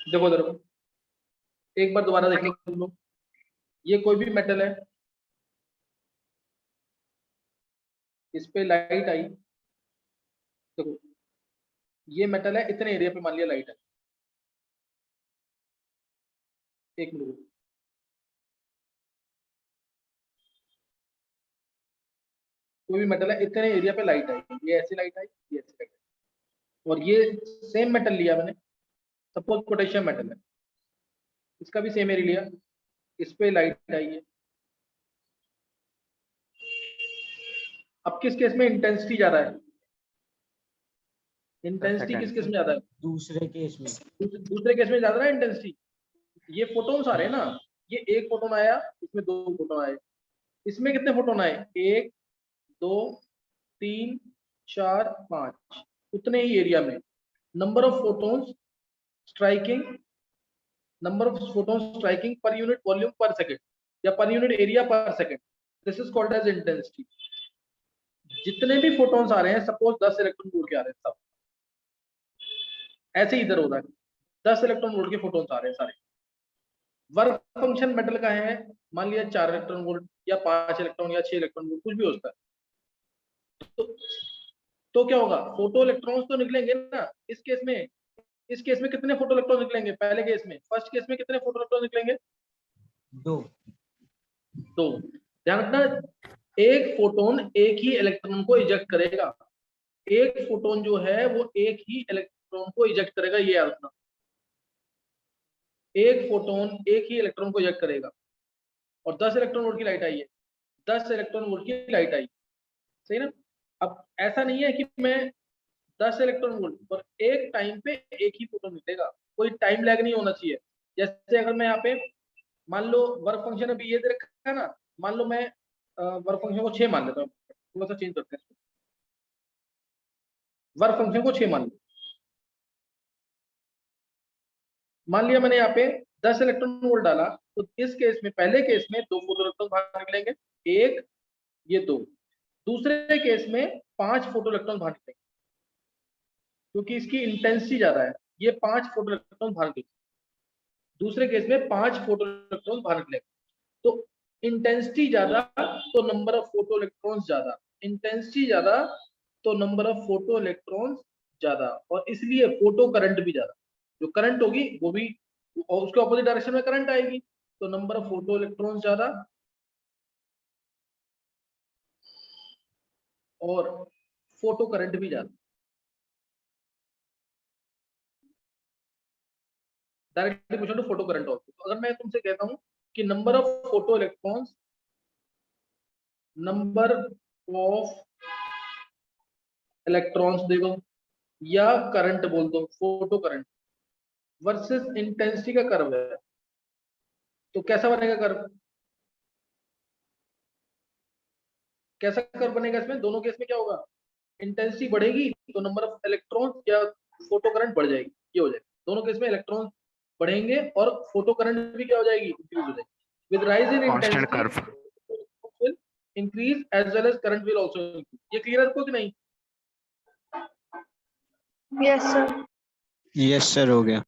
देखो इधर एक बार दोबारा देख लो तुम लोग, ये कोई भी मेटल है, इस पे लाइट आई, देखो ये मेटल है, इतने एरिया पे मान लिया लाइट है, एक मिनट, कोई भी मेटल है, इतने एरिया पे लाइट आई, ये ऐसी लाइट आई, ये ऐसी लाइट आई, और ये सेम मेटल लिया मैंने, सपोज पोटेशियम मेटल है, इसका भी सेम एरिया लिया, इस पे लाइट आई है। अब किस केस में इंटेंसिटी ज्यादा है? इंटेंसिटी किस केस में ज्यादा है? दूसरे केस में। दूसरे केस में ज्यादा है इंटेंसिटी। ये फोटोन्स आ रहे हैं ना, ये एक फोटोन आया, इसमें दो फोटोन आए, इसमें कितने फोटोन आए? एक, दो, तीन, चार, पांच, उतने ही एरिया में number of photons striking, number of photons striking per unit volume per second या per unit area per second, this is called as intensity. जितने भी फोटोन्स आ रहे हैं, सपोज 10 इलेक्ट्रॉन वोल्ट के आ रहे हैं सब, ऐसे ही इधर हो रहा है, 10 इलेक्ट्रॉन वोल्ट के फोटोन्स आ रहे हैं सारे। वर्क फंक्शन मेटल का है, मान लिया 4 इलेक्ट्रॉन वोल्ट या 5 इलेक्ट्रॉन या 6 इलेक्ट्रॉन वोल्ट, कुछ भी हो सकता है। तो क्या होगा, फोटो इलेक्ट्रॉन्स तो निकलेंगे ना इस केस में। इस केस में कितने फोटो इलेक्ट्रॉन निकलेंगे? पहले केस में, फर्स्ट केस में कितने फोटो इलेक्ट्रॉन निकलेंगे? दो। तो ध्यान रखना, एक फोटोन एक ही इलेक्ट्रॉन को इजेक्ट करेगा, एक फोटोन जो है वो एक ही इलेक्ट्रॉन को इजेक्ट करेगा, ये याद रखना। एक फोटोन एक ही इलेक्ट्रॉन को इजेक्ट करेगा, और 10 इलेक्ट्रॉन वोल्ट की लाइट आई है, 10 इलेक्ट्रॉन वोल्ट की लाइट आई, सही ना? अब ऐसा नहीं है कि मैं 10 इलेक्ट्रॉन वोल्ट पर एक टाइम पे एक ही फोटोन निकलेगा, कोई टाइम लैग नहीं होना चाहिए। जैसे अगर मैं यहाँ पे मान लो वर्क फंक्शन अभी ये दे रखा है ना, मान लो मैं वर्क फंक्शन को 6 मान लेता हूँ, थोड़ा सा चेंज करते हैं, वर्क फंक्शन को 6 मान लो, मान लिया मैंने यहाँ पे 10 इलेक्ट्रॉन वोल्ट डाला, तो इस केस में, पहले केस में 2 फोटो इलेक्ट्रॉन बाहर निकलेंगे, एक, ये 2। दूसरे केस में 5 फोटो इलेक्ट्रॉन बाहर निकलेंगे, क्योंकि इसकी इंटेंसिटी ज्यादा है, ये 5 फोटो इलेक्ट्रॉन बाहर निकलेंगे। दूसरे केस में 5 फोटो इलेक्ट्रॉन बाहर निकलेंगे। तो इंटेंसिटी ज्यादा तो नंबर ऑफ फोटो इलेक्ट्रॉन्स ज्यादा, इंटेंसिटी ज्यादा तो नंबर ऑफ फोटो इलेक्ट्रॉन्स ज्यादा, और इसलिए फोटो करंट भी ज्यादा। जो करंट होगी वो भी, और उसके ऑपोजिट डायरेक्शन में करंट आएगी, तो नंबर ऑफ फोटो इलेक्ट्रॉन्स ज्यादा और फोटो करंट भी ज्यादा। डायरेक्टली पूछो तो फोटो करंट ऑल्सो। तो अगर मैं तुमसे कहता हूं कि number of photo electrons, number of electrons they दो या करंट बोल दो, फोटो करंट वर्सेस इंटेंसिटी का कर्व है, तो कैसा बनेगा कर्व? कैसा कर्व बनेगा इसमें? दोनों केस में क्या होगा, इंटेंसिटी बढ़ेगी तो नंबर ऑफ इलेक्ट्रॉन या फोटो करंट बढ़ जाएगी, ये हो जाएगा। दोनों केस में इलेक्ट्रॉन बढ़ेंगे और फोटो करंट भी क्या हो जाएगी, इंक्रीज हो जाएगी। With rise in intensity will increase as well as current will also increase. ये क्लियर है कि नहीं? Yes sir. यस सर, हो गया।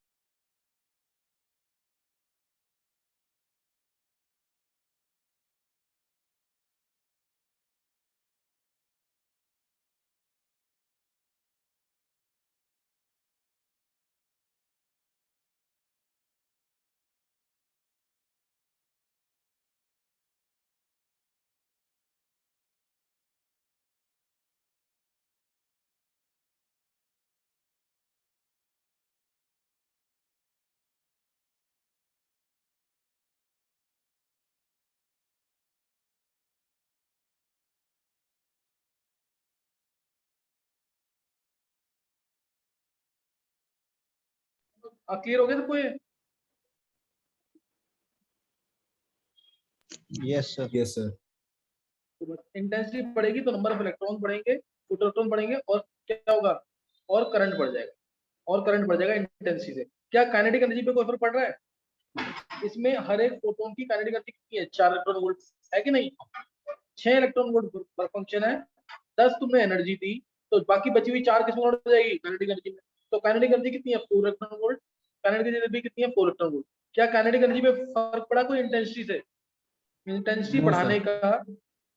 क्लियर हो गया सबको ये? Yes sir. Yes sir. तो बस इंटेंसिटी बढ़ेगी तो नंबर ऑफ इलेक्ट्रॉन बढ़ेंगे, फोटो इलेक्ट्रॉन बढ़ेंगे, और क्या होगा, और करंट बढ़ जाएगा, और करंट बढ़ जाएगा इंटेंसिटी से। क्या काइनेटिक एनर्जी पे कोई फर्क पड़ रहा है? इसमें हर एक फोटोन की काइनेटिक एनर्जी कितनी है? 4 इलेक्ट्रॉन वोल्ट है कि नहीं? 6 इलेक्ट्रॉन वोल्ट वर्क फंक्शन है, 10 तुमने एनर्जी दी, तो बाकी बची हुई 4 किसमें हो जाएगी, काइनेटिक एनर्जी में। तो काइनेटिक एनर्जी कितनी है? 4 इलेक्ट्रॉन वोल्ट। काइनेटिक एनर्जी कितनी है 4 इलेक्ट्रॉन वोल्ट। क्या काइनेटिक एनर्जी में फर्क पड़ा कोई इंटेंसिटी से? इंटेंसिटी No, बढ़ाने sir. का,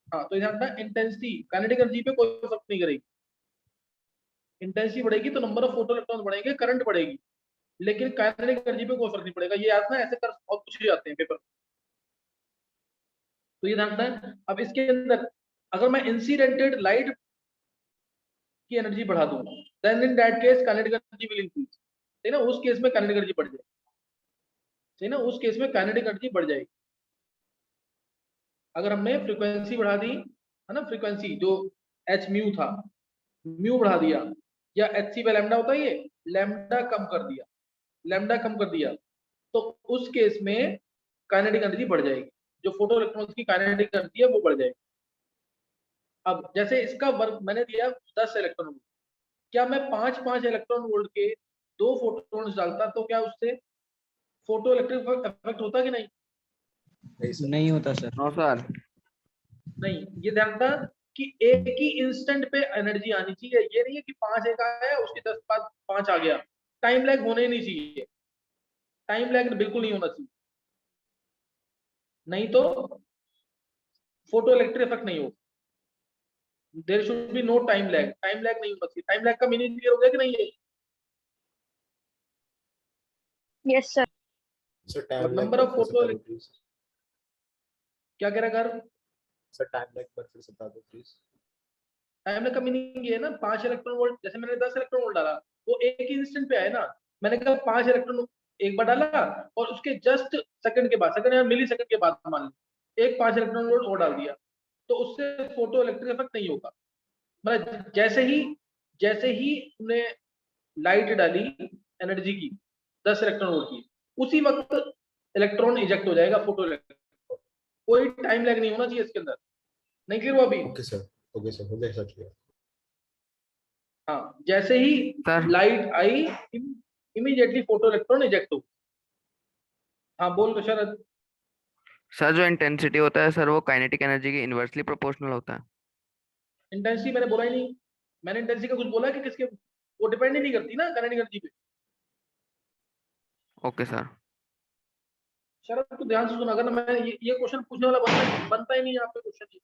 हाँ तो ध्यान रखना इंटेंसिटी काइनेटिक एनर्जी पे कोई फर्क नहीं करेगी। इंटेंसिटी बढ़ेगी तो नंबर ऑफ फोटो इलेक्ट्रॉन बढ़ेंगे, करंट बढ़ेगी, लेकिन काइनेटिक एनर्जी पे कोई फर्क नहीं पड़ेगा। ये याद ना, ऐसे कर बहुत कुछ जाते हैं पेपर, तो ये ध्यान रखना है। अब इसके अंदर अगर मैं इंसिडेंटेड लाइट की एनर्जी बढ़ा दूं, then in that case kinetic energy will increase, ठीक है ना, उस केस में काइनेटिक एनर्जी बढ़ जाएगी, ठीक है ना, उस केस में काइनेटिक एनर्जी बढ़ जाएगी। अगर हमने फ्रीक्वेंसी बढ़ा दी है ना, फ्रीक्वेंसी जो एच म्यू था, म्यू बढ़ा दिया, या एच सी बाय लैम्डा होता है ये, लैम्डा कम कर दिया, लैम्डा कम कर दिया, तो उस केस में काइनेटिक एनर्जी बढ़ जाएगी, जो फोटो इलेक्ट्रॉन्स की काइनेटिक एनर्जी है वो बढ़ जाएगी। अब जैसे इसका वर्क मैंने दिया 10 इलेक्ट्रॉन वोल्ट, क्या मैं 5 इलेक्ट्रॉन वोल्ट के 2 फोटोन्स डालता तो क्या उससे फोटो इलेक्ट्रिक इफेक्ट होता कि नहीं? नहीं होता सर। No sir. नहीं, ये ध्यान रखना कि एक ही इंस्टेंट पे एनर्जी आनी चाहिए, ये नहीं है कि 5 एक आया उसके 10 बाद 5 आ गया, टाइम लैग होने ही नहीं चाहिए, टाइम लैग बिल्कुल नहीं होना चाहिए, नहीं तो फोटो इलेक्ट्रिक इफेक्ट नहीं होगा। There should be no time lag, time lag नहीं होना चाहिए। टाइम लैग का मीनिंग क्लियर हो गया कि नहीं है? Yes sir. Sir time lag number पर ऑफ फिर से फोटो, बता दो प्लीज। क्या कह रहा है? सर टाइम लैग पर फिर से बता दो प्लीज। टाइम लैग का मीनिंग ये है ना, 5 इलेक्ट्रॉन वोल्ट, जैसे मैंने 10 इलेक्ट्रॉन वोल्ट डाला, वो एक ही इंस्टेंट पे आए ना, मैंने कहा 5 इलेक्ट्रॉन एक बार डाला और उसके जस्ट सेकंड के बाद, सेकंड या मिली सेकंड के बाद मान लो एक 5 इलेक्ट्रॉन वोल्ट और डाल दिया, तो उससे फोटो इलेक्ट्रिक इफेक्ट नहीं होगा। मतलब जैसे ही तुमने लाइट डाली एनर्जी की 10 इलेक्ट्रॉन वोल्ट की, उसी वक्त इलेक्ट्रॉन इजेक्ट हो जाएगा, फोटो इलेक्ट्रॉन। कोई टाइम लैग नहीं होना चाहिए इसके अंदर। नहीं क्लियर हुआ अभी? ओके सर हो जाए सर। हाँ, जैसे ही सर लाइट आई इमीडिएटली फोटो इलेक्ट्रॉन इजेक्ट हो। हाँ बोल शरद। सर जो इंटेंसिटी होता है सर वो काइनेटिक एनर्जी के इनवर्सली प्रोपोर्शनल होता है। इंटेंसिटी मैंने बोला ही नहीं, मैंने इंटेंसिटी का कुछ बोला कि किसके, वो डिपेंड ही नहीं करती ना काइनेटिक एनर्जी पे। Okay sir. शरद तो ध्यान से सुना, अगर मैं ये क्वेश्चन पूछने वाला बनता ही नहीं यहाँ पे क्वेश्चन।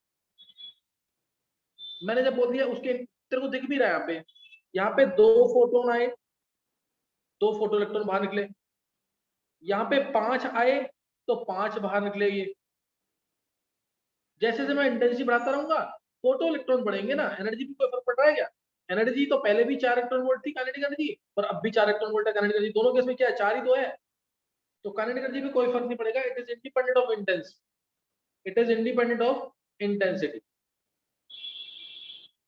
मैंने जब बोल दिया उसके, तेरे को दिख भी रहा है यहाँ पे 2 फोटोन आए, 2 फोटो इलेक्ट्रॉन बाहर निकले, यहाँ पे 5 आए तो 5 बाहर निकले। ये जैसे जैसे मैं इंटेंसिटी बढ़ाता रहूंगा फोटो इलेक्ट्रॉन बढ़ेंगे ना, एनर्जी पे कोई फर्क पड़ रहा है क्या? एनर्जी तो पहले भी 4 इलेक्ट्रॉन वोल्ट थी काइनेटिक एनर्जी, और अब भी 4 इलेक्ट्रॉन वोल्ट है काइनेटिक एनर्जी, दोनों केस में क्या है 4 ही तो है, तो काइनेटिक एनर्जी पे कोई फर्क नहीं पड़ेगा। It is independent of intensity, it is independent of intensity.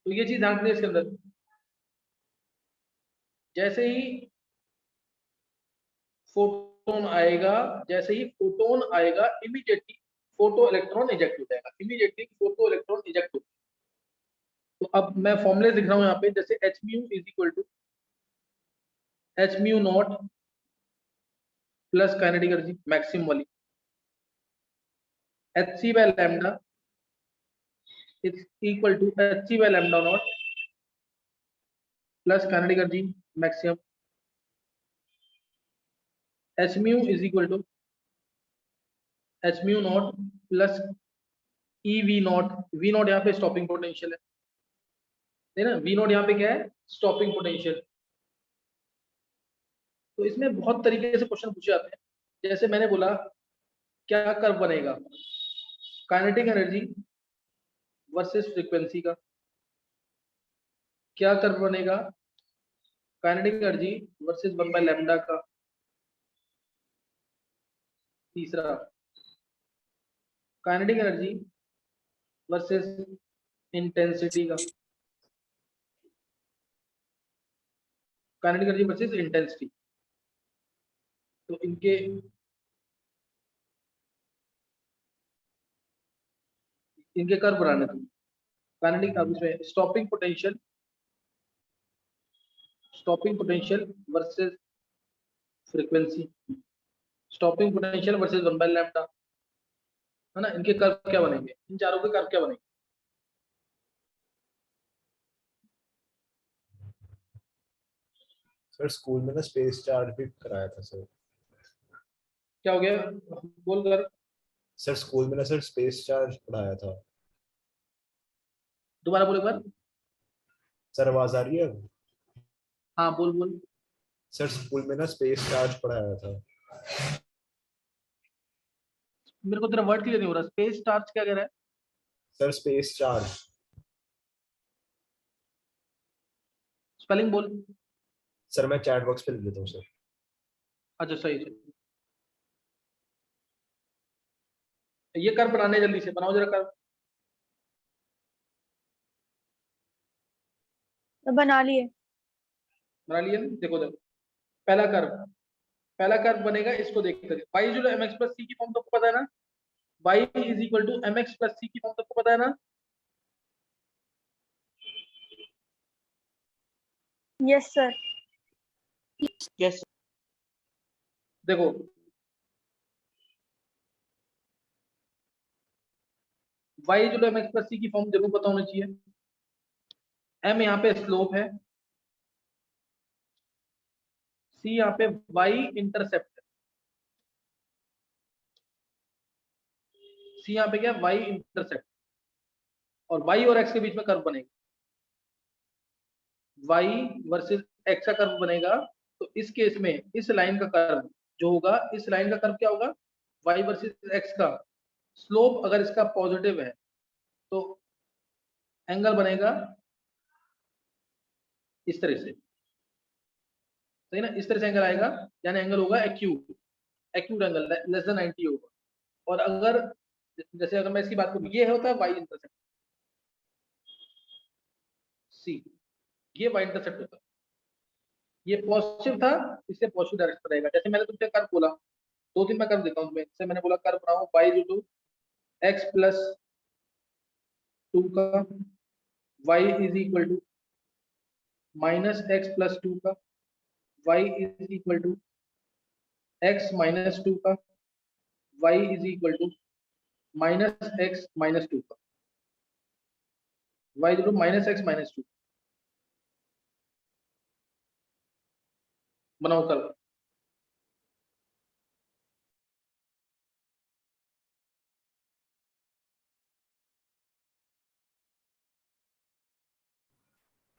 तो ये चीज ध्यान रखनी है इसके अंदर। जैसे ही फोटोन आएगा, जैसे ही फोटोन आएगा इमीडिएटली फोटो इलेक्ट्रॉन इजेक्ट हो जाएगा, इमीडिएटली फोटो इलेक्ट्रॉन इजेक्ट हो। तो अब मैं फॉर्मूले लिख रहा हूं यहाँ पे, जैसे H mu is equal to H mu not plus kinetic energy maximum वाली, H C by lambda is equal to H C by lambda not plus kinetic energy maximum, H mu is equal to H mu not plus E V not, V not यहाँ पे stopping potential है ना, we not यहाँ पे क्या है stopping potential. तो इसमें बहुत तरीके से क्वेश्चन पूछे जाते हैं। जैसे मैंने बोला क्या कर्व बनेगा, काइनेटिक एनर्जी वर्सेस फ्रीक्वेंसी का, क्या कर्व बनेगा kinetic energy versus 1 by lambda का, तीसरा काइनेटिक एनर्जी वर्सेस इंटेंसिटी का, काइनेटिक एनर्जी वर्सेस इंटेंसिटी। तो इनके कर्व बनाने थे। काइनेटिक अब इसमें stopping potential versus frequency, stopping potential versus 1 by lambda, है ना, इनके कर्व क्या बनेंगे, इन चारों के कर्व क्या बनेंगे? सर स्कूल में ना स्पेस चार्ज भी कराया था सर। क्या हो गया, बोल कर। सर स्कूल में ना सर स्पेस चार्ज पढ़ाया था। दोबारा बोल एक बार। सर आवाज आ रही है अब? हाँ बोल बोल। सर स्कूल में ना स्पेस चार्ज पढ़ाया था। मेरे को तेरा वर्ड क्लियर नहीं हो रहा, स्पेस चार्ज क्या कह रहा है? Sir space charge. स्पेलिंग बोल। सर मैं चैट बॉक्स पे लिख देता हूँ सर। अच्छा सही सही। ये कर बनाने, जल्दी से बनाओ जरा कर। तो बना लिए। बना लिए ना? देखो देखो, पहला कर्व बनेगा, इसको देखते हैं। y जो mx प्लस सी की फॉर्म तुमको पता है ना, y is equal to mx plus C की फॉर्म तुमको पता है ना? Yes sir. यस देखो y जो mx प्लस सी की फॉर्म जरूर पता होना चाहिए। m यहाँ पे स्लोप है, c यहाँ पे y इंटरसेप्ट है। c यहाँ पे क्या है, y इंटरसेप्ट, और y और x के बीच में कर्व बनेगा, y वर्सेस x का कर्व बनेगा। तो इस केस में इस लाइन का कर्व जो होगा, इस लाइन का कर्व क्या होगा, y वर्सेस x का स्लोप अगर इसका पॉजिटिव है तो एंगल बनेगा इस तरह से, सही ना? इस तरह से एंगल आएगा, यानी एंगल होगा acute, acute angle less than 90 होगा। और अगर जैसे अगर मैं इसकी बात करूं, ये होता है y इंटरसेप्ट, सी, ये y इंटरसेप्ट होता है। ये पॉजिटिव था, इससे पॉजिटिव डायरेक्शन पर रहेगा। जैसे मैंने तुमसे कर्व बोला, दो तीन मैं कर्व देता हूं तुम्हें। जैसे मैंने बोला कर्व बनाओ y जो टू x प्लस 2 का, y is equal to minus x plus 2 का, y is equal to x minus 2 का, y is equal to minus x minus 2 का, y is equal to minus x minus 2। बनाओ curve.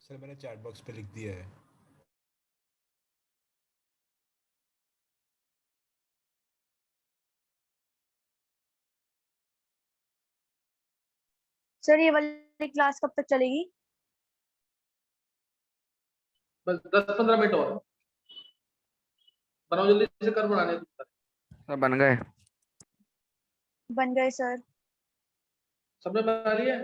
Sir मैंने chat box पे लिख दिया है। Sir ये वाली क्लास कब तक चलेगी? बस 10-15 मिनट और बनाओ, जल्दी से कर्व बनाने हैं। सब बन गए। बन गए सर। सबने बना लिया?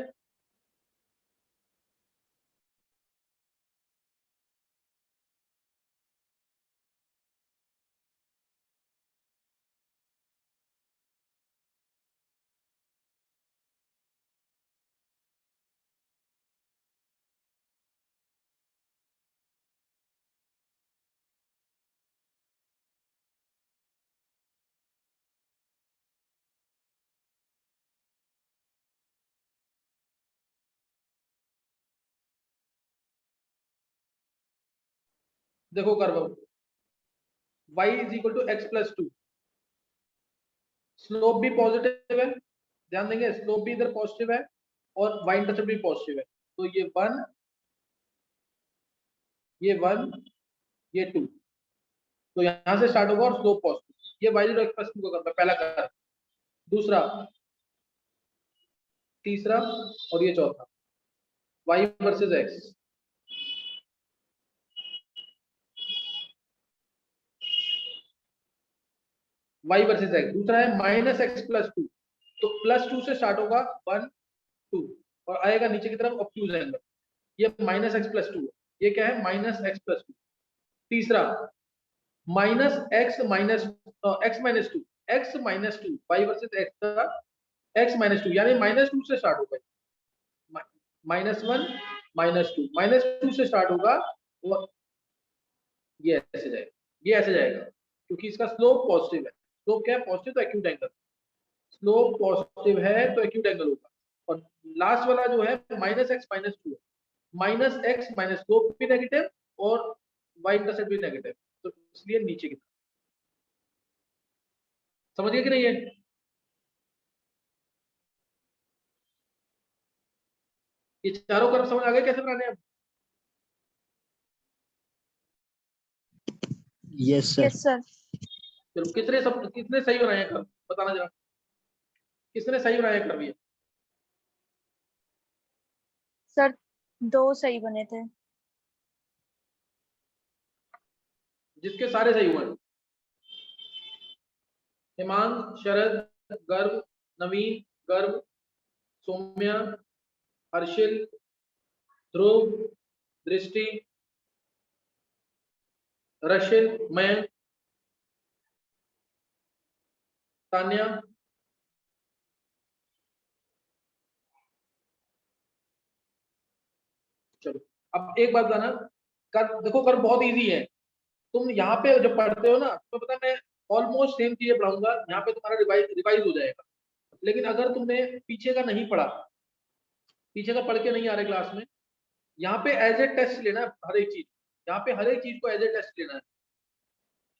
देखो curve y is equal to x plus 2, slope भी पॉजिटिव है, ध्यान देंगे, स्लोप भी इधर पॉजिटिव है और y इंटरसेप्ट भी पॉजिटिव है। तो ये 1, ये 1, ये 2, तो यहां से स्टार्ट होगा और स्लोप पॉजिटिव। ये y जीरो x प्लस 2 का कर्व है, पहला कर्व। दूसरा, तीसरा और ये चौथा, y versus x। y versus x। दूसरा है माइनस x प्लस 2, तो प्लस 2 से स्टार्ट होगा 1 2 और आएगा नीचे की तरफ ऑब्ट्यूज एंगल। ये माइनस x प्लस 2, ये क्या है, माइनस x प्लस 2। तीसरा minus x minus x minus 2, x minus 2, y versus x का x माइनस 2, यानी माइनस 2 से स्टार्ट होगा, माइनस 1 माइनस 2, माइनस 2 से स्टार्ट होगा और ये ऐसे जाएगा, ये ऐसे जाएगा, क्योंकि इसका स्लोप पॉजिटिव है। स्लोप क्या है, पॉजिटिव, तो एक्यूट एंगल। स्लोप पॉजिटिव है तो एक्यूट एंगल होगा। और लास्ट वाला जो है minus x minus 2, minus x minus, slope भी नेगेटिव और y इंटरसेप्ट भी नेगेटिव, तो इसलिए नीचे की तरफ। समझ गए कि नहीं है? ये चारों कर्व समझ आ गए कैसे बनाने हैं? Yes sir. Yes sir. चलो कितने सही बनाए हैं कर्व बताना जरा, किसने सही बनाया है कर्व ये? सर 2 सही बने थे। जिसके सारे सही हुए हैं, हेमांग, शरद, गर्व, नवीन, गर्व, सौम्या, हर्षिल, ध्रुव, दृष्टि, रशिल, मयंक, तान्या, चलो अब एक बात बताना, कर देखो कर बहुत इजी है। तुम यहाँ पे जब पढ़ते हो ना तो पता है मैं ऑलमोस्ट सेम चीजें पढ़ाऊंगा, यहाँ पे तुम्हारा रिवाइज हो जाएगा। लेकिन अगर तुमने पीछे का नहीं पढ़ा, पीछे का पढ़ के नहीं आ रहे क्लास में, यहाँ पे एज ए टेस्ट लेना है हर एक चीज, यहाँ पे हर एक चीज को एज ए टेस्ट लेना है,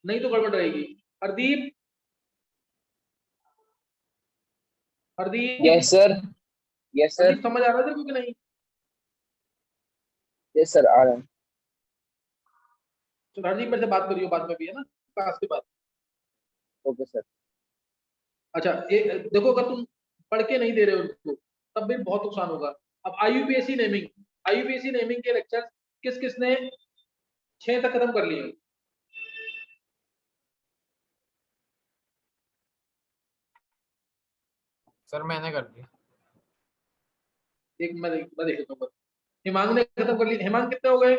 नहीं तो गड़बड़ रहेगी। Hardeep, Hardeep, yes sir. Yes sir. Hardeep समझ आ रहा था क्योंकि नहीं? यस सर आ रहा है। तो हरदीप मेरे से बात करियो बाद में भी, है ना, क्लास के बाद। Okay sir. अच्छा ये देखो, अगर तुम पढ़ के नहीं दे रहे हो उनको तब भी बहुत नुकसान होगा। अब आईयूपीएससी नेमिंग, आईयूपीएससी नेमिंग के लेक्चर किस किसने 6 तक खत्म कर लिए? सर मैंने कर दिया। एक मैं देख लेता हूँ। हिमांग ने खत्म कर लिया, हिमांग कितने हो गए?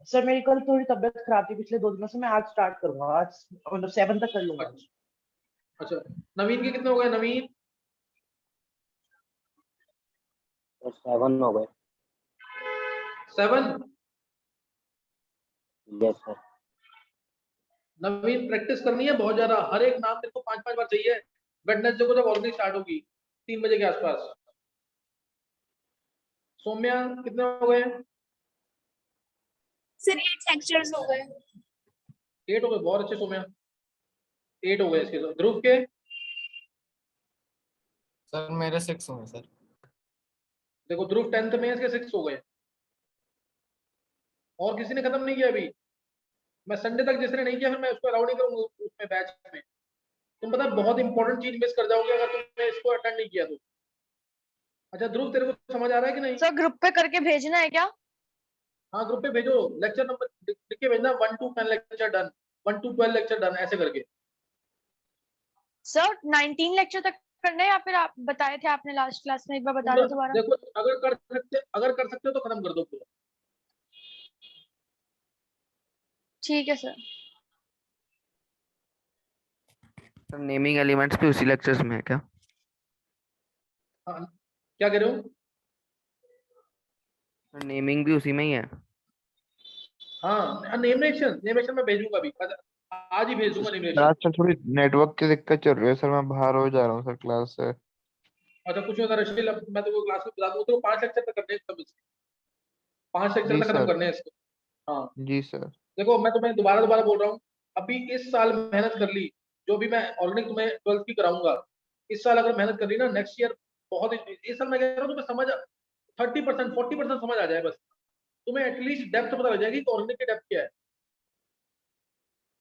सर मेरी कल थोड़ी तबीयत खराब थी पिछले 2 दिनों से, मैं आज स्टार्ट करूंगा, आज मतलब 7 तक कर लूंगा। अच्छा नवीन के कितने हो गए? नवीन 7 हो गए। 7। Yes sir. नवीन प्रैक्टिस करनी है बहुत ज्यादा, हर एक नाम तेरे को 5-5 बार चाहिए। वेडनेसडे को जब ऑर्गेनिक स्टार्ट होगी 3 बजे के आसपास। सौम्या कितने हो गए? सर 8 लेक्चर्स हो गए। 8 हो गए, बहुत अच्छे सौम्या, 8 हो गए इसके साथ। ध्रुव के? सर मेरे 6 हुए सर। देखो ध्रुव 10th में है, इसके 6 हो गए। और किसी ने खत्म नहीं किया अभी? मैं संडे तक जिसने नहीं किया फिर मैं उसको अलाउ नहीं करूंगा उसमें बैच में। तुम पता बहुत इंपॉर्टेंट चीज मिस कर जाओगे अगर तुमने इसको अटेंड नहीं किया तो। अच्छा ध्रुव तेरे को समझ आ रहा है कि नहीं? सर ग्रुप पे करके भेजना है क्या? हाँ ग्रुप पे भेजो, लेक्चर नंबर लिख के भेजना, 1 to 10 lecture done, 1 to 12 lecture done, ऐसे करके। सर 19 लेक्चर तक करना है या फिर आप बताए थे आपने लास्ट क्लास में, एक बार बता पूरा दो दोबारा। देखो, अगर कर सकते हो तो खत्म कर दो पूरा। ठीक है सर। सर नेमिंग एलिमेंट्स भी उसी लेक्चर्स में है क्या? हाँ क्या कह रहे हो? सर नेमिंग भी उसी में ही है? हाँ नेमेशन में भेजूंगा अभी, आज ही भेज दूंगा नेमेशन। आजकल थोड़ी नेटवर्क की दिक्कत चल रही है सर, मैं बाहर हो जा रहा हूँ सर क्लास से। अच्छा कुछ होता रशील, अब मैं तो क्लास में बता दूं तो 5 लेक्चर तक करने हैं सब इसके, 5 लेक्चर जी तक खत्म सर। करने हैं इसको। हाँ जी सर। देखो मैं तुम्हें दोबारा बोल रहा हूँ, अभी इस साल मेहनत कर ली, जो भी मैं ऑर्गेनिक तुम्हें 12th की कराऊंगा, इस साल अगर मेहनत कर ली ना, नेक्स्ट ईयर बहुत इस साल मैं कह रहा हूँ तुम्हें समझ 30% 40% समझ आ जाए बस, तुम्हें एटलीस्ट डेप्थ पता लग जाएगी कि ऑर्गेनिक की डेप्थ क्या है।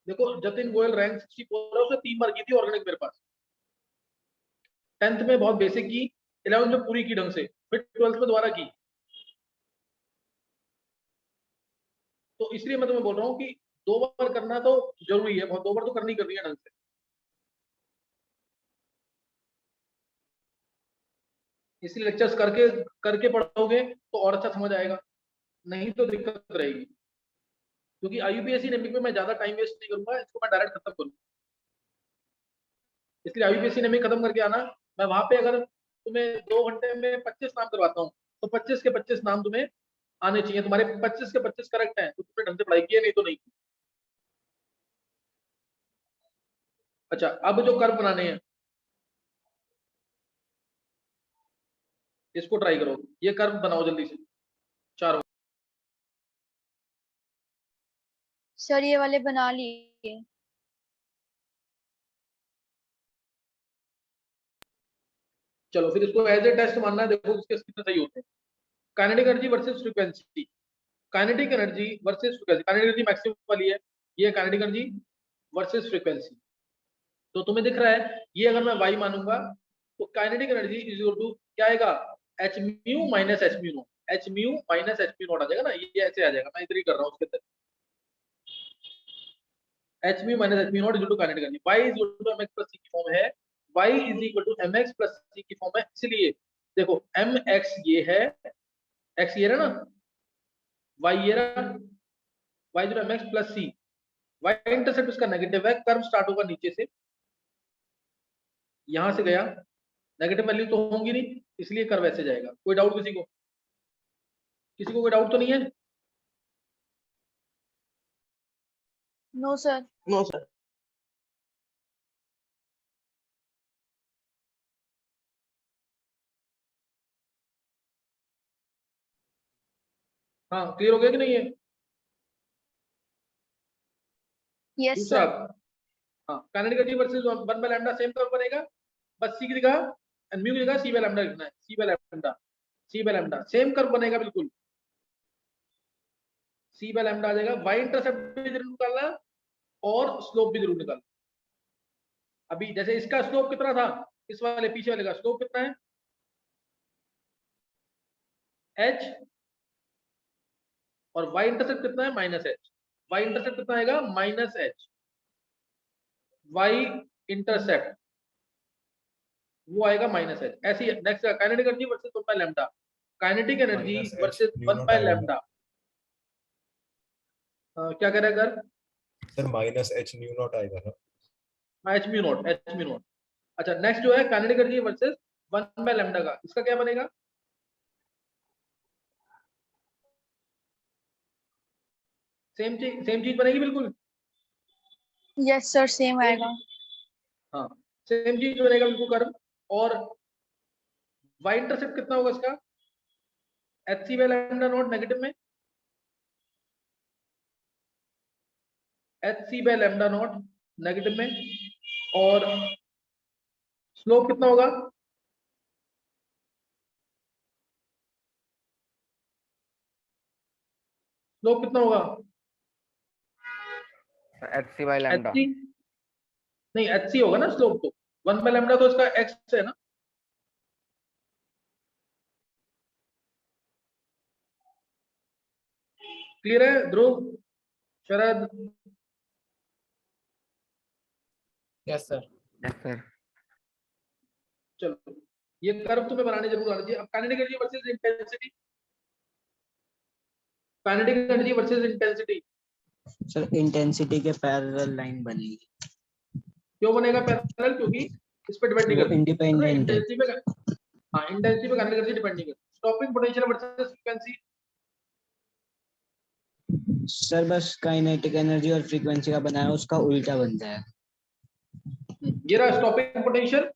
देखो जतिन गोयल रैंक 64 है, उसने 3 बार की थी ऑर्गेनिक मेरे पास। 10th में बहुत बेसिक की, 11th में पूरी की ढंग से, फिर 12th में दोबारा की। तो इसलिए मैं तुम्हें बोल रहा हूँ कि 2 बार करना तो जरूरी है, बहुत 2 बार तो करनी है ढंग से। इसलिए लेक्चर्स करके करके पढ़ोगे तो और अच्छा समझ आएगा, नहीं तो दिक्कत रहेगी। क्योंकि आईयूपीएससी नेमिंग में मैं ज्यादा टाइम वेस्ट नहीं करूंगा, इसको मैं डायरेक्ट खत्म करूंगा। इसलिए आईयूपीएससी नेमिंग खत्म करके आना, मैं वहां पे अगर तुम्हें 2 घंटे में 25 नाम करवाता हूँ तो 25 के 25 नाम तुम्हें आने चाहिए, तुम्हारे 25 के 25 करेक्ट हैं तो तुमने ढंग से पढ़ाई की है, नहीं तो नहीं। अच्छा अब जो कर्व बनाने हैं इसको ट्राई करो, ये कर्व बनाओ जल्दी से, 4 सर ये वाले बना लिए। चलो फिर इसको एज ए टेस्ट मानना है, देखो इसके कितने सही होते हैं। Kinetic energy versus frequency, kinetic energy versus frequency, kinetic energy maximum वाली है, ये काइनेटिक एनर्जी वर्सेस फ्रीक्वेंसी। तो तुम्हें दिख रहा है ये अगर मैं y मानूंगा तो kinetic energy is equal to क्या आएगा, h mu minus h mu not, h mu minus h mu not आ जाएगा ना, ये ऐसे आ जाएगा, मैं इधर ही कर रहा हूँ उसके अंदर, h mu minus h mu naught is equal to kinetic energy, y is equal to mx plus c की फॉर्म है, y is equal to mx plus c की फॉर्म है, इसलिए देखो mx ये है, x ये रहा ना, y ये रहा, y is mx plus c, y intercept उसका नेगेटिव है, कर्व स्टार्ट होगा नीचे से, यहां से गया, नेगेटिव वैल्यू तो होंगी नहीं, इसलिए कर्व ऐसे जाएगा। कोई डाउट किसी को, किसी को कोई डाउट तो नहीं है? No sir. No sir. हाँ क्लियर हो गया कि नहीं है? यस दूसरा सर। हाँ, kinetic energy versus 1 by lambda same curve बनेगा, बस c की जगह एंड म्यू की जगह c बाय लैम्डा लिखना है, c bye lambda same curve बनेगा बिल्कुल, c बाय लैम्डा आ जाएगा, y इंटरसेप्ट भी जरूर निकालना और स्लोप भी जरूर निकालना। अभी जैसे इसका स्लोप कितना था, इस वाले पीछे वाले का स्लोप कितना है, h, और y इंटरसेप्ट कितना है, माइनस h, y इंटरसेप्ट कितना आएगा, माइनस h, y इंटरसेप्ट वो आएगा माइनस h। ऐसी next kinetic energy versus 1 by lambda, kinetic energy minus versus h mu 1 naught by आएगा ना लैम्डा, क्या कह रहा है कर, sir, minus h mu naught आएगा ना। h mu not, h mu naught. अच्छा नेक्स्ट जो है kinetic energy versus 1 by lambda का, इसका क्या बनेगा, सेम चीज बनेगी बिल्कुल, यस सर सेम आएगा। हाँ सेम चीज बनेगा बिल्कुल कर्व, और y इंटरसेप्ट कितना होगा इसका, hc bye lambda naught negative में, hc bye lambda naught negative में, और स्लोप कितना होगा, स्लोप कितना होगा, hc by lambda। hc नहीं, hc होगा ना स्लोप, तो 1 बाय लैम्डा तो इसका x है ना, क्लियर है Dhruv, Sharad? Yes sir. yes sir। चलो ये कर्व तुम्हें बनाने जरूर आना चाहिए। अब kinetic energy versus intensity, kinetic energy versus intensity, sir intensity के पैरेलल लाइन बनेगी। क्यों बनेगा पैरेलल, क्योंकि इस पे डिपेंड नहीं वो करती, इंडिपेंडेंट है। इंटेंसिटी पे, हाँ इंटेंसिटी पे काइनेटिक एनर्जी डिपेंड नहीं करती। Stopping potential versus frequency, sir बस काइनेटिक एनर्जी और फ्रीक्वेंसी का बनाया उसका उल्टा बन जाएगा। ये रहा स्टॉपिंग पोटेंशियल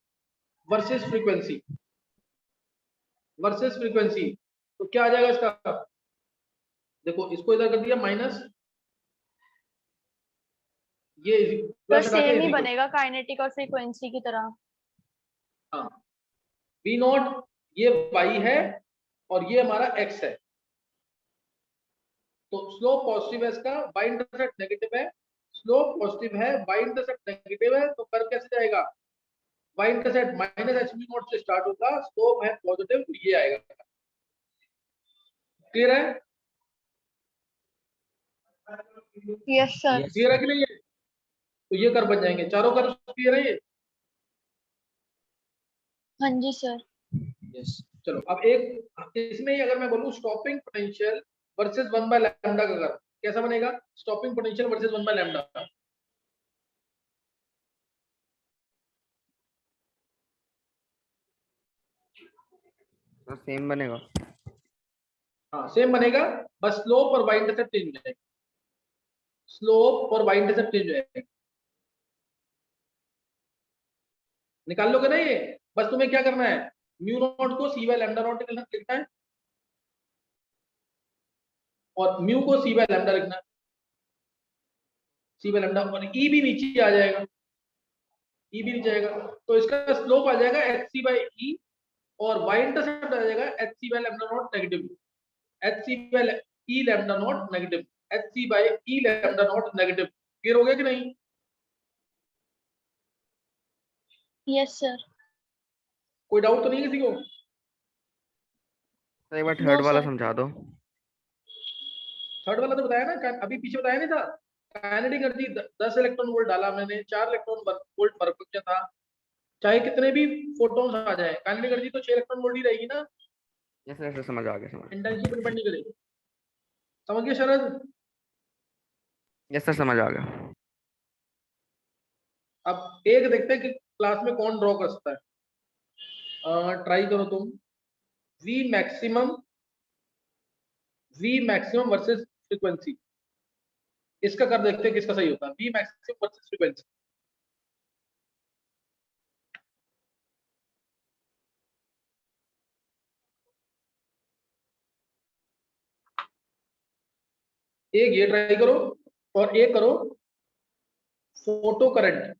वर्सेस फ्रीक्वेंसी, तो क्या आ जाएगा इसका, देखो इसको इधर कर दिया माइनस, ये सर प्लस हटा के सेम ही इक्वल, बनेगा काइनेटिक और फ्रीक्वेंसी की तरह। हाँ v नॉट ये y है और ये हमारा x है, तो स्लोप पॉजिटिव है इसका, y इंटरसेप्ट नेगेटिव है, स्लोप पॉजिटिव है, y इंटरसेप्ट नेगेटिव है, तो कर्व कैसे जाएगा, y intercept minus h mu not से स्टार्ट होगा, स्लोप है पॉजिटिव, तो ये आएगा। क्लियर है? Yes sir. क्लियर है कि नहीं है? तो ये कर्व बन जाएंगे, चारों कर्व क्लियर है ये? हाँ जी सर। यस। चलो अब एक इसमें ही अगर मैं बोलूं stopping potential versus 1 by lambda का कर्व कैसा बनेगा, stopping potential versus 1 by lambda का, तो सेम बनेगा। हाँ सेम बनेगा, बस स्लोप और y इंटरसेप्ट चेंज हो जाएगा, स्लोप और y इंटरसेप्ट चेंज हो जाएगा, निकाल लोगे ना ये, बस तुम्हें क्या करना है, म्यू नॉट को c बाय लैम्डा नॉट लिखना है और म्यू को c बाय लैम्डा लिखना है, सी बाय लैम्डा, और ई भी नीचे आ जाएगा, ई भी नीचे आएगा, तो इसका स्लोप आ जाएगा एच सी बाई ई, और वाई इंटरसेप्ट आ जाएगा H C by lambda naught negative, H C by E lambda naught negative, H C by E lambda naught negative. Clear हो गया कि नहीं? Yes sir. कोई डाउट तो नहीं किसी को? सर एक बार नो थर्ड वाला सर। समझा दो। थर्ड वाला तो बताया ना, अभी पीछे बताया नहीं था, काइनेटिक एनर्जी 10 इलेक्ट्रॉन वोल्ट डाला मैंने, 4 इलेक्ट्रॉन वोल्ट वर्क फंक्शन था, चाहे कितने भी फोटॉन्स आ जाए, काइनेटिक एनर्जी तो 6 इलेक्ट्रॉन वोल्ट ही रहेगी ना, यस सर समझ आ गया, समझ। इंटेंसिटी पर डिपेंड नहीं करेगी। समझ गए शरद? यस सर समझ आ गया। अब एक देखते हैं कि क्लास में कौन ड्रॉ कर सकता है। ट्राई करो तुम, वी मैक्सिमम वर्सेस फ्रीक्वेंसी, इसका कर देखते हैं किसका सही होता है, वी मैक्सिमम वर्सेस फ्रीक्वेंसी। एक ये ट्राई करो, और एक करो photo current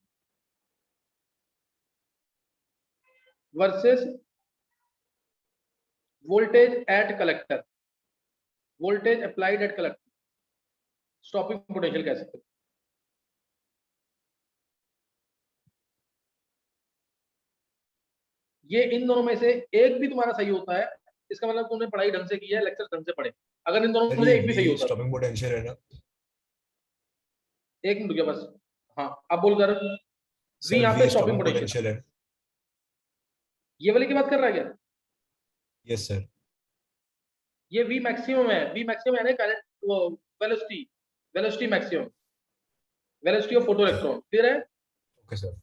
versus voltage at collector, voltage applied at collector, stopping potential कह सकते हैं। ये इन दोनों में से एक भी तुम्हारा सही होता है, इसका मतलब तुमने पढ़ाई ढंग से की है, लेक्चर ढंग से पढ़े। अगर इन दोनों में से एक भी सही होता है, स्टॉपिंग पोटेंशियल है ना? एक मिनट रुकिए बस। हाँ अब बोल कर, वी सर यहाँ पे V stopping stopping potential, potential है। ये वाली की बात कर रहा है क्या? Yes sir. ये वी मैक्सिमम है, वी मैक्सिमम यानी करंट, वो velocity, velocity maximum, velocity of photo electron. Clear है? Okay sir.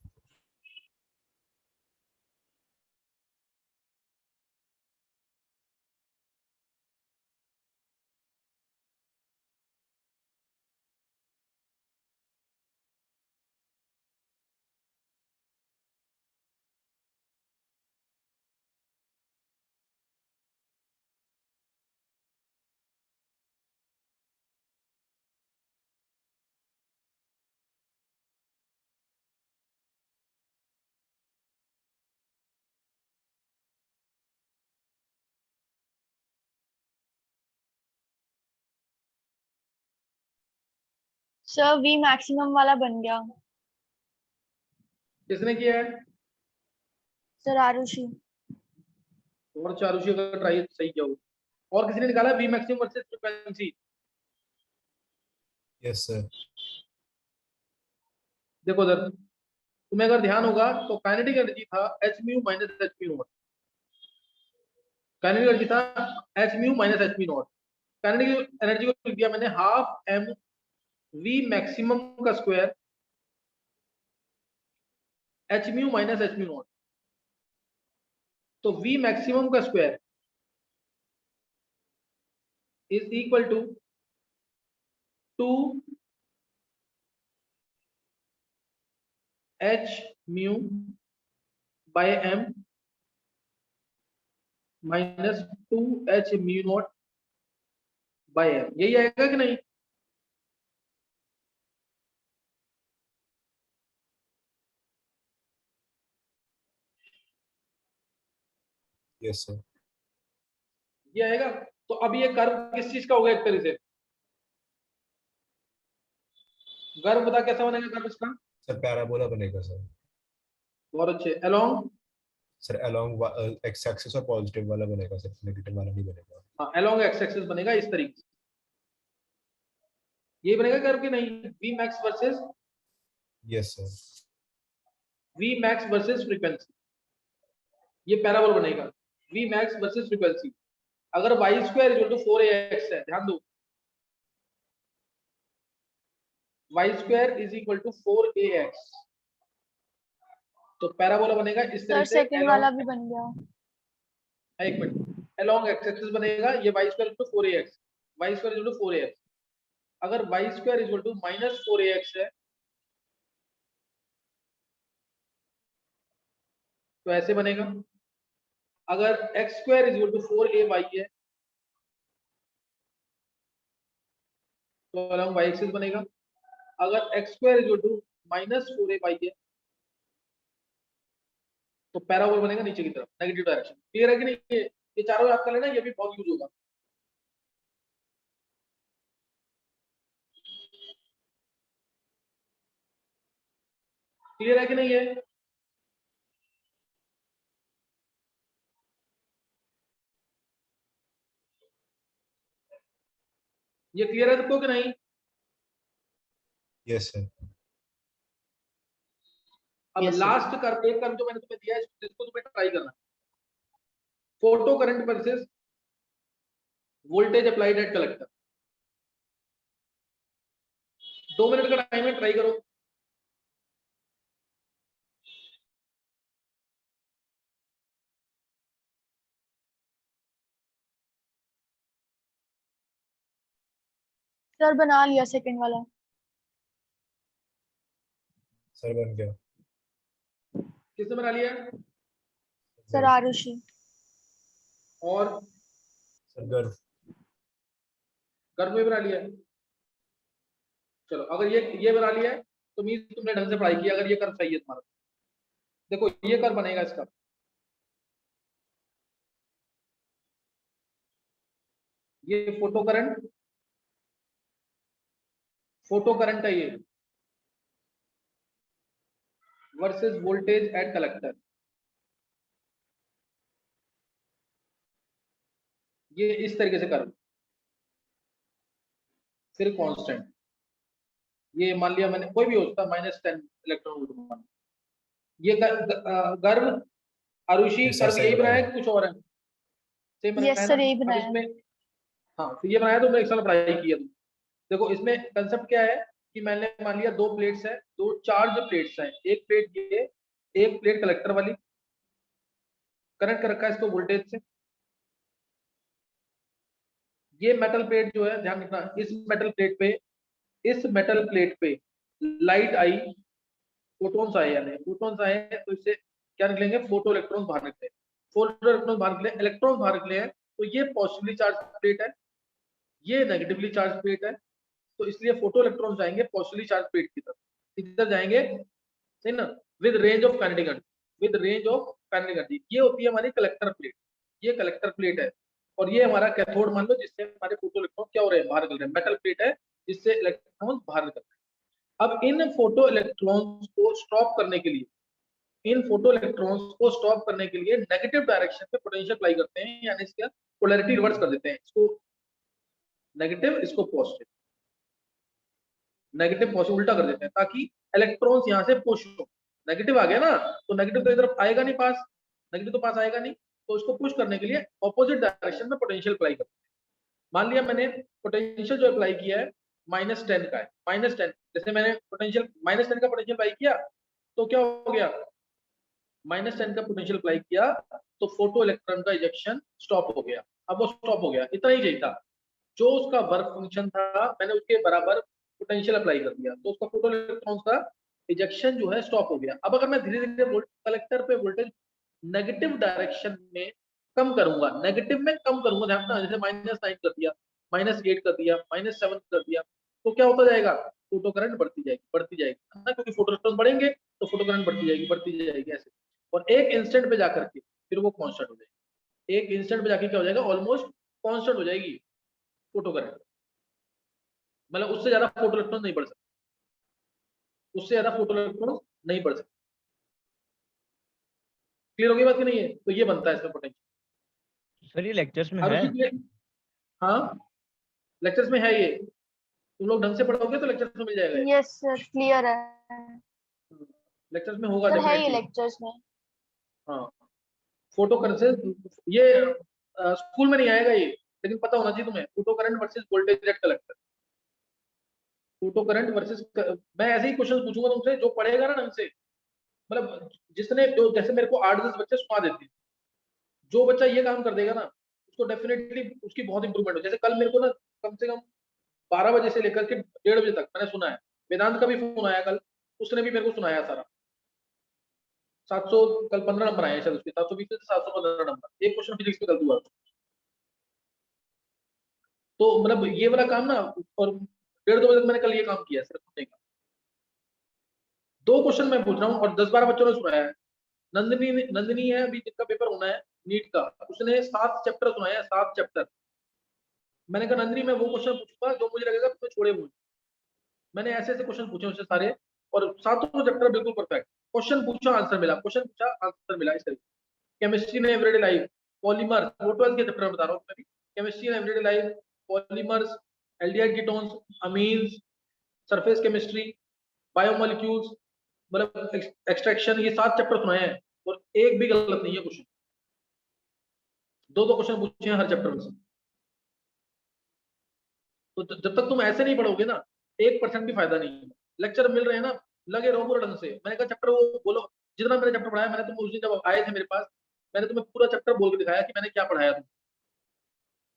Sir V maximum वाला बन गया। किसने किया है? सर आरुषि। और चारुषी का ट्राई सही किया हो। और किसी ने निकाला V maximum versus frequency? Yes sir. देखो उधर, तुम्हें अगर ध्यान होगा तो काइनेटिक एनर्जी था H mu minus H P naught, kinetic energy था H mu minus H P naught. Kinetic energy को लिख दिया मैंने हाफ एम वी मैक्सिमम का square H mu minus H mu naught, तो वी मैक्सिमम का square is equal to 2 H mu by M minus 2 H mu not by M. यही आएगा कि नहीं? Yes sir. ये आएगा। तो अब ये कर्व किस चीज का होगा? एक तरह से कर्व बता कैसा बनेगा कर्व इसका? सर पैराबोला बनेगा सर। बहुत अच्छे। Along, sir along x axis और पॉजिटिव वाला बनेगा सर, नेगेटिव वाला नहीं बनेगा। हाँ अलोंग एक्स एक्सिस बनेगा इस तरीके से। ये बनेगा कर्व कि नहीं? V max versus yes sir. V max versus frequency, ये पैराबोल बनेगा। वी मैक्स वर्सेस फ्रीक्वेंसी, अगर Y square equal to 4ax है, ध्यान दो, Y square is equal to 4ax, तो पैराबोला बनेगा इस सर तरह से। सेकंड वाला भी बन गया। एक मिनट, अलोंग एक्स एक्सिस बनेगा ये Y square equal to 4ax, Y square equal to 4ax। अगर Y square equal to minus 4ax है तो ऐसे बनेगा। अगर x square equal to 4ay है तो अलोंग वाई एक्सिस बनेगा। अगर x square equal to -4a pi है तो पैराबोल बनेगा नीचे की तरफ नेगेटिव डायरेक्शन। क्लियर है कि नहीं? ये चारों याद कर लेना, ये भी बहुत यूज होगा। क्लियर है कि नहीं है? ये क्लियर है सबको कि नहीं? Yes sir. अब Yes, sir. लास्ट कर एक कर्व जो मैंने तुम्हें दिया है जिसको तुम्हें ट्राई करना है, photo current versus voltage applied at collector. 2 minute का टाइम है, ट्राई करो। सर बना लिया सेकंड वाला। सर बन गया। किसने बना लिया? सर आरुषि। और सर गर्व। गर्भ में बना लिया है। चलो अगर ये बना लिया है तो मीन तुमने ढंग से पढ़ाई की। अगर ये कर्व सही है तुम्हारा, देखो ये कर्व बनेगा इसका, ये फोटो करंट है ये वर्सेस वोल्टेज एट कलेक्टर। ये इस तरीके से कर्व, फिर कांस्टेंट। ये मान लिया मैंने, कोई भी हो सकता है, -10 इलेक्ट्रॉन वोल्ट। ये गर्भ आरुषि Yes, sir, कर्व सही यही बनाया बनाया। है कि कुछ और है? सेम बनाया यस है सर ना? यही अब बनाया। इसमें हाँ, तो ये बनाया तो मैं एक साल पढ़ाई की है तुम। देखो इसमें कंसेप्ट क्या है कि मैंने मान लिया 2 प्लेट्स है, 2 चार्ज प्लेट्स हैं। एक प्लेट ये, एक प्लेट कलेक्टर वाली, कनेक्ट कर रखा है इसको वोल्टेज से। ये मेटल प्लेट जो है, ध्यान रखना, इस मेटल प्लेट पे लाइट आई, फोटॉन्स आए, यानी फोटॉन्स आए तो इससे क्या निकलेंगे? फोटो इलेक्ट्रॉन बाहर निकले। फोटो इलेक्ट्रॉन बाहर निकले, इलेक्ट्रॉन बाहर निकले हैं, तो ये पॉजिटिवली चार्ज प्लेट है, ये नेगेटिवली चार्ज प्लेट है। तो इसलिए फोटो इलेक्ट्रॉन जाएंगे पॉजिटिवली चार्ज प्लेट की तरफ, इधर जाएंगे, सही ना, with range of kinetic energy, with range of kinetic energy. ये होती है हमारी कलेक्टर प्लेट, ये कलेक्टर प्लेट है। और ये हमारा कैथोड मान लो, जिससे हमारे फोटो इलेक्ट्रॉन क्या हो रहे हैं? बाहर निकल रहे हैं। मेटल प्लेट है जिससे इलेक्ट्रॉन बाहर निकल रहे हैं। अब इन फोटो इलेक्ट्रॉन्स को स्टॉप करने के लिए, नेगेटिव डायरेक्शन पे पोटेंशियल अप्लाई करते हैं, यानी इसका पोलैरिटी रिवर्स कर देते हैं, इसको नेगेटिव, इसको पॉजिटिव, नेगेटिव पॉजिटिव उल्टा कर देते हैं, ताकि इलेक्ट्रॉन्स यहां से पुश हो। नेगेटिव आ गया ना, तो नेगेटिव तो इधर आएगा नहीं पास, नेगेटिव तो पास आएगा नहीं, तो इसको पुश करने के लिए ऑपोजिट डायरेक्शन में पोटेंशियल अप्लाई करते हैं। मान लिया मैंने पोटेंशियल जो अप्लाई किया है -10 का है, -10, जैसे मैंने पोटेंशियल -10 का पोटेंशियल अप्लाई किया तो क्या हो गया? -10 का पोटेंशियल अप्लाई किया तो फोटो इलेक्ट्रॉन का इजेक्शन स्टॉप हो गया। अब वो स्टॉप हो गया, इतना ही चाहिए था। जो उसका वर्क फंक्शन था मैंने उसके बराबर पोटेंशियल अप्लाई कर दिया, तो उसका फोटो इलेक्ट्रॉन्स का इजेक्शन जो है स्टॉप हो गया। अब अगर मैं धीरे धीरे कलेक्टर पे वोल्टेज नेगेटिव डायरेक्शन में कम करूंगा, नेगेटिव में कम करूंगा, ध्यान रखना, जैसे -9 कर दिया, -8 कर दिया, -7 कर दिया, तो क्या होता जाएगा? फोटो करंट बढ़ती जाएगी ना, क्योंकि फोटो इलेक्ट्रॉन बढ़ेंगे तो फोटो करंट बढ़ती जाएगी ऐसे। और एक इंस्टेंट पे जाकर के फिर वो कांस्टेंट हो जाएगी। एक इंस्टेंट पे जाके क्या हो जाएगा? ऑलमोस्ट कांस्टेंट हो जाएगी फोटो करंट, मतलब उससे ज्यादा फोटो इलेक्ट्रॉन नहीं बढ़ सकते, क्लियर होगी बात कि नहीं है? तो ये बनता है इसका पोटेंशियल। सर ये लेक्चर्स में अब है? इसी हाँ, लेक्चर्स में है ये, तुम लोग ढंग से पढ़ोगे तो लेक्चर्स में मिल जाएगा ये। यस सर क्लियर है। लेक्चर्स में होगा सर है ये डेफिनेटली। लेक्चर्स में। हाँ, फोटो करंट ये स्कूल में नहीं आएगा ये, लेकिन पता होना चाहिए तुम्हें, photo current versus voltage at collector. Photo current versus, मैं ऐसे ही क्वेश्चन पूछूंगा तुमसे, जो पढ़ेगा ना ढंग से, मतलब जिसने जो, जैसे मेरे को 8-10 बच्चे सुना देते हैं, जो बच्चा ये काम कर देगा ना उसको डेफिनेटली उसकी बहुत इंप्रूवमेंट हो। जैसे कल मेरे को ना कम से कम 12 बजे से लेकर के 1:30 बजे तक मैंने सुना है, वेदांत का भी फोन आया कल, उसने भी मेरे को सुनाया सारा। 700 कल 15 नंबर आए शायद उसके, 720 से 715 नंबर, एक क्वेश्चन फिजिक्स में गलत हुआ। तो मतलब ये वाला काम ना, और 1:30-2 बजे तक मैंने कल ये काम किया सिर्फ सुनने का। 2 क्वेश्चन मैं पूछ रहा हूँ और 10-12 बच्चों ने सुनाया है। नंदिनी है अभी जिसका पेपर होना है नीट का, उसने 7 चैप्टर सुनाया है, 7 चैप्टर। मैंने कहा नंदिनी मैं वो क्वेश्चन पूछूंगा जो मुझे लगेगा तुम्हें छोड़े मुझे। मैंने ऐसे क्वेश्चन पूछे उससे सारे और 7 चैप्टर बिल्कुल परफेक्ट। क्वेश्चन पूछा आंसर मिला, क्वेश्चन पूछा आंसर मिला, इस तरीके। केमिस्ट्री ने एवरीडे लाइफ, पॉलीमर, वो 12th के चैप्टर में बता रहा हूँ मैं भी। केमिस्ट्री ने everyday life, polymers, aldehyde ketones, amines, surface chemistry, biomolecules, मतलब एक्सट्रैक्शन, ये 7 चैप्टर सुनाए हैं और एक भी गलत नहीं है क्वेश्चन। 2 क्वेश्चन पूछे हैं हर चैप्टर में से। तो जब तक तुम ऐसे नहीं पढ़ोगे ना 1% भी फायदा नहीं है। लेक्चर मिल रहे हैं ना, लगे रहो पूरा ढंग से। मैंने कहा चैप्टर वो बोलो, जितना मैंने चैप्टर पढ़ाया, मैंने तुम उस दिन जब आए थे मेरे पास, मैंने तुम्हें पूरा चैप्टर बोल के दिखाया कि मैंने क्या पढ़ाया। तुम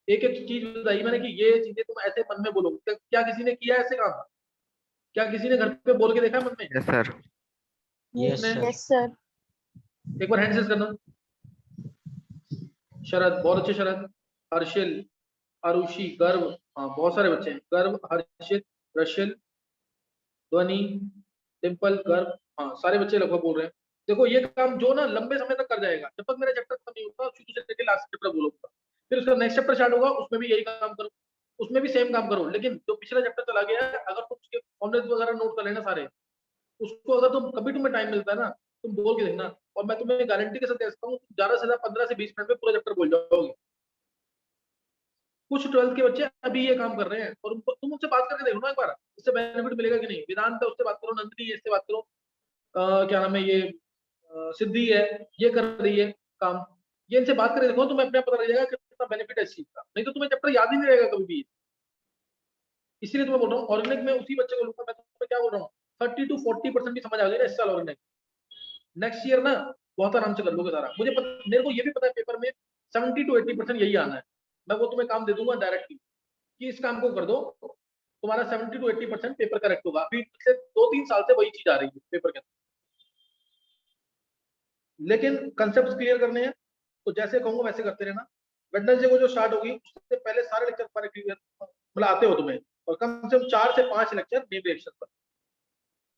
एक एक चीज बताई मैंने कि ये चीजें तुम ऐसे मन में बोलोगे। क्या किसी ने किया ऐसे काम? क्या किसी ने घर पे बोल के देखा मन में? Yes sir. यस उसने- सर। Yes sir. एक बार हैंड रेज करना। शरद, बहुत अच्छे शरद। हर्षिल, आरुषि, गर्व, हाँ बहुत सारे बच्चे हैं। गर्व, हर्षित, रशिल, ध्वनि, डिम्पल, गर्व, हाँ सारे बच्चे लगभग बोल रहे हैं। देखो ये काम जो ना लंबे समय तक कर जाएगा, जब तक मेरा चैप्टर खत्म नहीं होता शुरू से लेकर लास्ट चैप्टर बोलूंगा। फिर उसका नेक्स्ट चैप्टर स्टार्ट होगा, उसमें भी यही काम करो, उसमें भी सेम काम करो। लेकिन जो पिछला चैप्टर चला गया है, अगर तुम उसके फॉर्मुलेज वगैरह नोट कर लेना सारे, उसको अगर तुम कभी तुम्हें टाइम मिलता है ना, तुम बोल के देखना, और मैं तुम्हें गारंटी के साथ कह सकता हूँ ज्यादा से ज्यादा 15 से 20 मिनट में पूरा चैप्टर बोल जाओगे। कुछ 12th के बच्चे अभी ये काम कर रहे हैं और तुम उनसे बात करके देखो ना एक बार, इससे बेनिफिट मिलेगा कि नहीं। वेदांत है उससे बात करो, नंदिनी है इससे बात करो, क्या नाम है ये सिद्धि है, ये कर रही है काम, ये इनसे बात करके देखो, तुम्हें अपने आप पता लग जाएगा कितना बेनिफिट है इस चीज का। नहीं तो तुम्हें चैप्टर याद ही नहीं रहेगा कभी भी। इसीलिए तुम्हें बोल रहा हूँ ऑर्गेनिक में उसी बच्चे को लूंगा। मैं तुम्हें क्या बोल रहा हूँ, 30 to 40% भी समझ आ गई ना इस साल ऑर्गेनिक। नेक्स्ट ईयर ना बहुत आराम से कर लोगे सारा। मेरे को ये भी पता है पेपर में 70 to 80% यही आना है। मैं वो तुम्हें काम दे दूंगा डायरेक्टली कि इस काम को कर दो, तुम्हारा 70 to 80% पेपर करेक्ट होगा। अभी पिछले 2-3 साल से वही चीज आ रही है पेपर के अंदर। लेकिन कंसेप्ट क्लियर करने हैं तो जैसे कहूंगा वैसे करते रहना। वेडनेसडे को जो स्टार्ट होगी उससे पहले सारे लेक्चर तुम्हारे क्लियर मतलब आते हो तुम्हें, और कम से कम 4 से 5 लेक्चर नीम रिएक्शन पर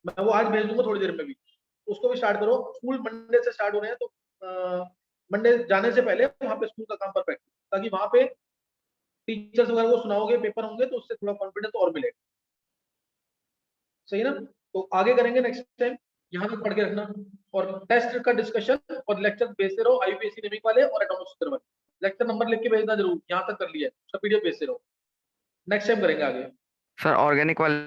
मैं वो आज भेज दूंगा थोड़ी देर में भी, उसको भी स्टार्ट करो। स्कूल मंडे से स्टार्ट हो रहे हैं तो मंडे जाने से पहले वहाँ पे स्कूल का काम परफेक्ट, ताकि वहाँ पे टीचर्स वगैरह को सुनाओगे, पेपर होंगे तो उससे थोड़ा कॉन्फिडेंस और मिलेगा। सही ना? तो आगे करेंगे नेक्स्ट टाइम। यहाँ तक पढ़ के रखना और टेस्ट का डिस्कशन और लेक्चर भेजते रहो, आईयूपीएससी नेमिक वाले और एटॉमिक सूत्र वाले। लेक्चर नंबर लिख के भेजना जरूर, यहाँ तक कर लिया, उसका पीडीएफ भेजते रहो। नेक्स्ट टाइम करेंगे आगे। सर ऑर्गेनिक वाले